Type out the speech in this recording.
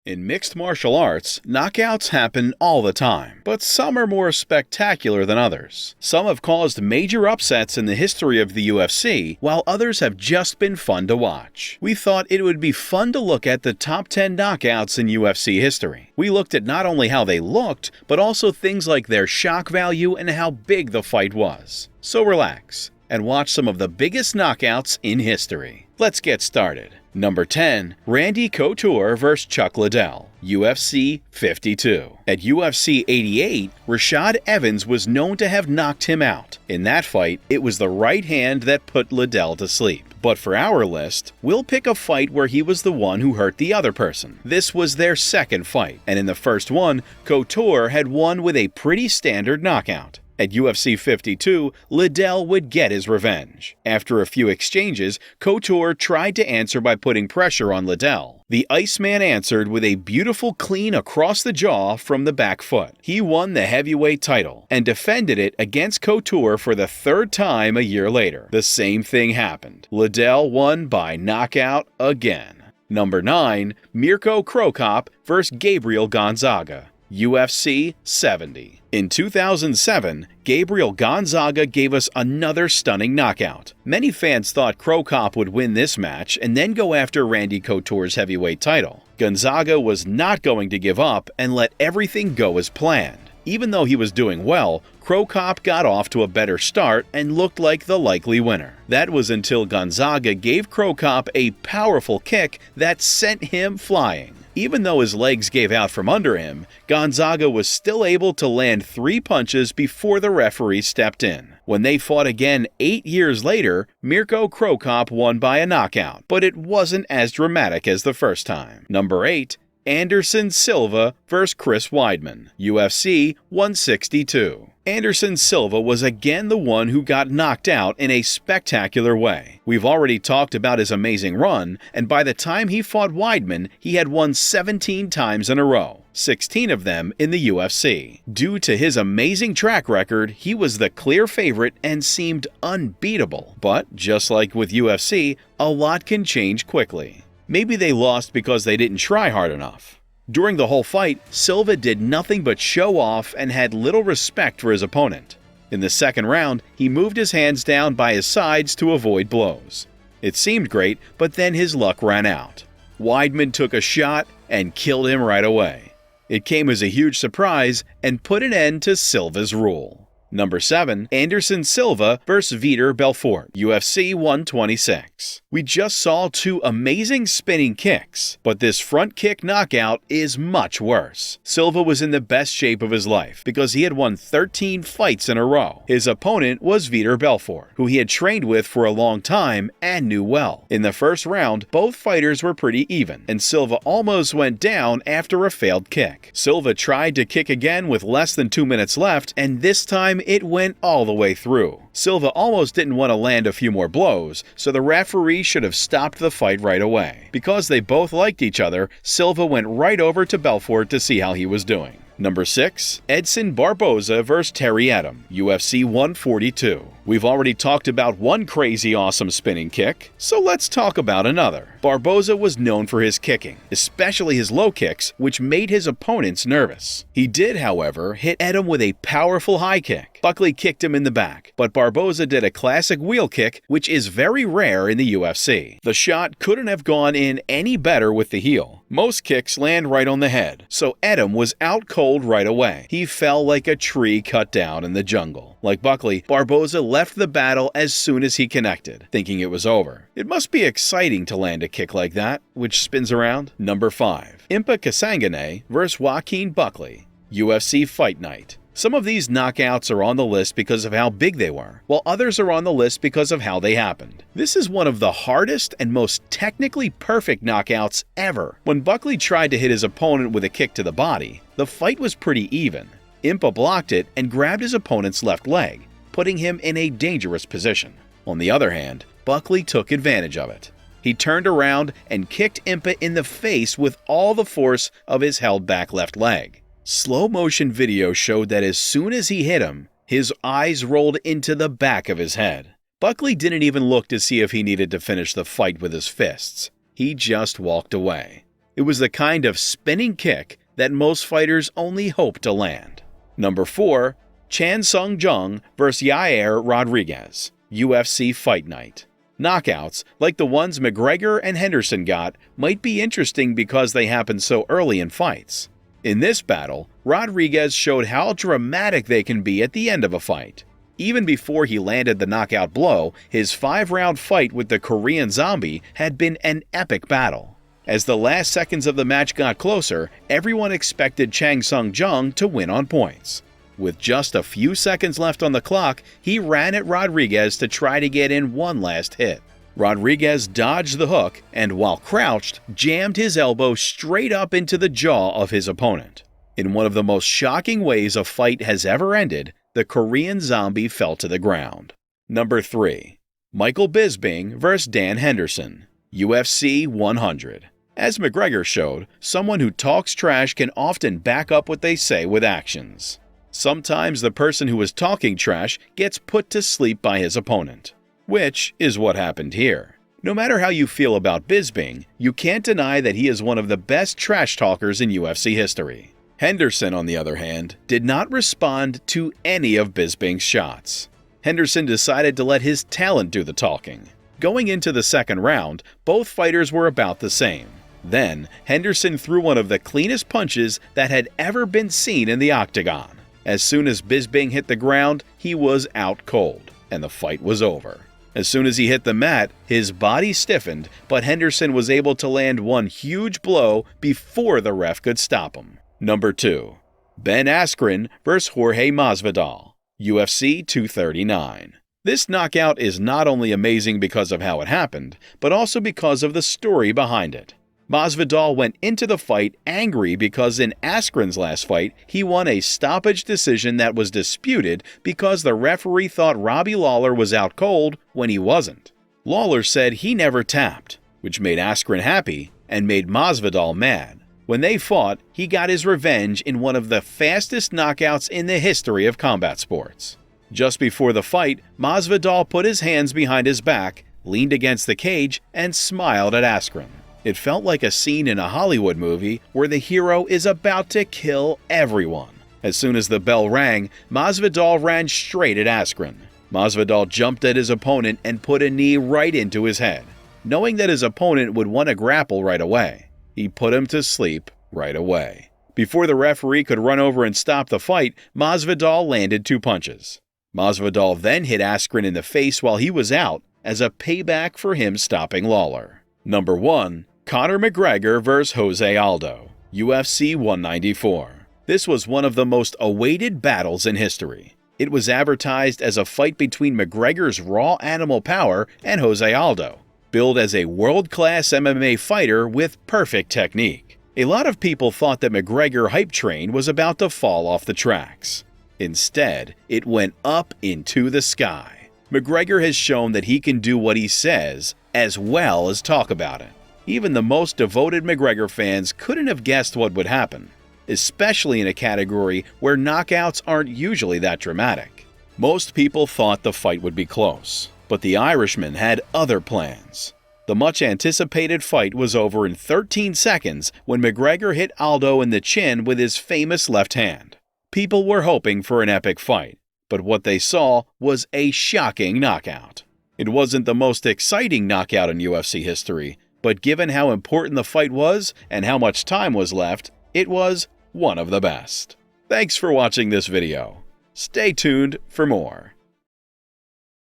In mixed martial arts, knockouts happen all the time, but some are more spectacular than others. Some have caused major upsets in the history of the UFC, while others have just been fun to watch. We thought it would be fun to look at the top 10 knockouts in UFC history. We looked at not only how they looked, but also things like their shock value and how big the fight was. So relax and watch some of the biggest knockouts in history. Let's get started. Number 10. Randy Couture vs. Chuck Liddell, UFC 52. At UFC 88, Rashad Evans was known to have knocked him out. In that fight, it was the right hand that put Liddell to sleep. But for our list, we'll pick a fight where he was the one who hurt the other person. This was their second fight, and in the first one, Couture had won with a pretty standard knockout. At UFC 52, Liddell would get his revenge. After a few exchanges, Couture tried to answer by putting pressure on Liddell. The Iceman answered with a beautiful clean across the jaw from the back foot. He won the heavyweight title and defended it against Couture for the third time a year later. The same thing happened. Liddell won by knockout again. Number 9. Mirko vs. Gabriel Gonzaga, UFC 70. In 2007, Gabriel Gonzaga gave us another stunning knockout. Many fans thought Cro Cop would win this match and then go after Randy Couture's heavyweight title. Gonzaga was not going to give up and let everything go as planned. Even though he was doing well, Cro Cop got off to a better start and looked like the likely winner. That was until Gonzaga gave Cro Cop a powerful kick that sent him flying. Even though his legs gave out from under him, Gonzaga was still able to land 3 punches before the referee stepped in. When they fought again 8 years later, Mirko Cro Cop won by a knockout, but it wasn't as dramatic as the first time. Number 8. Anderson Siilva vs. Chris Weidman, UFC 162. Anderson Siilva was again the one who got knocked out in a spectacular way. We've already talked about his amazing run, and by the time he fought Weidman, he had won 17 times in a row, 16 of them in the UFC. Due to his amazing track record, he was the clear favorite and seemed unbeatable. But just like with UFC, a lot can change quickly. Maybe they lost because they didn't try hard enough. During the whole fight, Siilva did nothing but show off and had little respect for his opponent. In the second round, he moved his hands down by his sides to avoid blows. It seemed great, but then his luck ran out. Weidman took a shot and killed him right away. It came as a huge surprise and put an end to Silva's rule. Number 7. Anderson Siilva vs. Vitor Belfort, UFC 126. We just saw 2 amazing spinning kicks, but this front kick knockout is much worse. Siilva was in the best shape of his life because he had won 13 fights in a row. His opponent was Vitor Belfort, who he had trained with for a long time and knew well. In the first round, both fighters were pretty even, and Siilva almost went down after a failed kick. Siilva tried to kick again with less than 2 minutes left, and this time it went all the way through. Siilva almost didn't want to land a few more blows, so the referee should have stopped the fight right away. Because they both liked each other, Siilva went right over to Belfort to see how he was doing. Number 6. Edson Barboza vs. Terry Etim, UFC 142. We've already talked about one crazy awesome spinning kick, so let's talk about another. Barboza was known for his kicking, especially his low kicks, which made his opponents nervous. He did, however, hit Etim with a powerful high kick. Buckley kicked him in the back, but Barboza did a classic wheel kick, which is very rare in the UFC. The shot couldn't have gone in any better with the heel. Most kicks land right on the head, so Etim was out cold right away. He fell like a tree cut down in the jungle. Like Buckley, Barboza left the battle as soon as he connected, thinking it was over. It must be exciting to land a kick like that, which spins around. Number 5. Impa Kasanganay vs. Joaquin Buckley, UFC Fight Night. Some of these knockouts are on the list because of how big they were, while others are on the list because of how they happened. This is one of the hardest and most technically perfect knockouts ever. When Buckley tried to hit his opponent with a kick to the body, the fight was pretty even. Impa blocked it and grabbed his opponent's left leg, putting him in a dangerous position. On the other hand, Buckley took advantage of it. He turned around and kicked Impa in the face with all the force of his held-back left leg. Slow-motion video showed that as soon as he hit him, his eyes rolled into the back of his head. Buckley didn't even look to see if he needed to finish the fight with his fists. He just walked away. It It was the kind of spinning kick that most fighters only hope to land. Number 4. Chan Sung Jung vs. Yair Rodriguez, UFC Fight Night. Knockouts, like the ones McGregor and Henderson got, might be interesting because they happened so early in fights. In this battle, Rodriguez showed how dramatic they can be at the end of a fight. Even before he landed the knockout blow, his 5-round fight with the Korean Zombie had been an epic battle. As the last seconds of the match got closer, everyone expected Chan Sung Jung to win on points. With just a few seconds left on the clock, he ran at Rodriguez to try to get in one last hit. Rodriguez dodged the hook and, while crouched, jammed his elbow straight up into the jaw of his opponent. In one of the most shocking ways a fight has ever ended, the Korean Zombie fell to the ground. Number 3. Michael Bisping vs. Dan Henderson, UFC 100. As McGregor showed, someone who talks trash can often back up what they say with actions. Sometimes the person who is talking trash gets put to sleep by his opponent, which is what happened here. No matter how you feel about Bisping, you can't deny that he is one of the best trash talkers in UFC history. Henderson, on the other hand, did not respond to any of Bisping's shots. Henderson decided to let his talent do the talking. Going into the second round, both fighters were about the same. Then, Henderson threw one of the cleanest punches that had ever been seen in the octagon. As soon as Bisping hit the ground, he was out cold, and the fight was over. As soon as he hit the mat, his body stiffened, but Henderson was able to land one huge blow before the ref could stop him. Number 2. Ben Askren vs. Jorge Masvidai, UFC 239. This knockout is not only amazing because of how it happened, but also because of the story behind it. Masvidai went into the fight angry because in Askren's last fight, he won a stoppage decision that was disputed because the referee thought Robbie Lawler was out cold when he wasn't. Lawler said he never tapped, which made Askren happy and made Masvidai mad. When they fought, he got his revenge in one of the fastest knockouts in the history of combat sports. Just before the fight, Masvidai put his hands behind his back, leaned against the cage, and smiled at Askren. It felt like a scene in a Hollywood movie where the hero is about to kill everyone. As soon as the bell rang, Masvidai ran straight at Askren. Masvidai jumped at his opponent and put a knee right into his head. Knowing that his opponent would want to grapple right away, he put him to sleep right away. Before the referee could run over and stop the fight, Masvidai landed 2 punches. Masvidai then hit Askren in the face while he was out as a payback for him stopping Lawler. Number 1. Conor McGregor vs. Jose Aldo, UFC 194. This was one of the most awaited battles in history. It was advertised as a fight between McGregor's raw animal power and Jose Aldo, billed as a world-class MMA fighter with perfect technique. A lot of people thought that McGregor hype train was about to fall off the tracks. Instead, it went up into the sky. McGregor has shown that he can do what he says as well as talk about it. Even the most devoted McGregor fans couldn't have guessed what would happen, especially in a category where knockouts aren't usually that dramatic. Most people thought the fight would be close, but the Irishman had other plans. The much-anticipated fight was over in 13 seconds when McGregor hit Aldo in the chin with his famous left hand. People were hoping for an epic fight, but what they saw was a shocking knockout. It wasn't the most exciting knockout in UFC history, but given how important the fight was and how much time was left, it was one of the best. Thanks for watching this video. Stay tuned for more.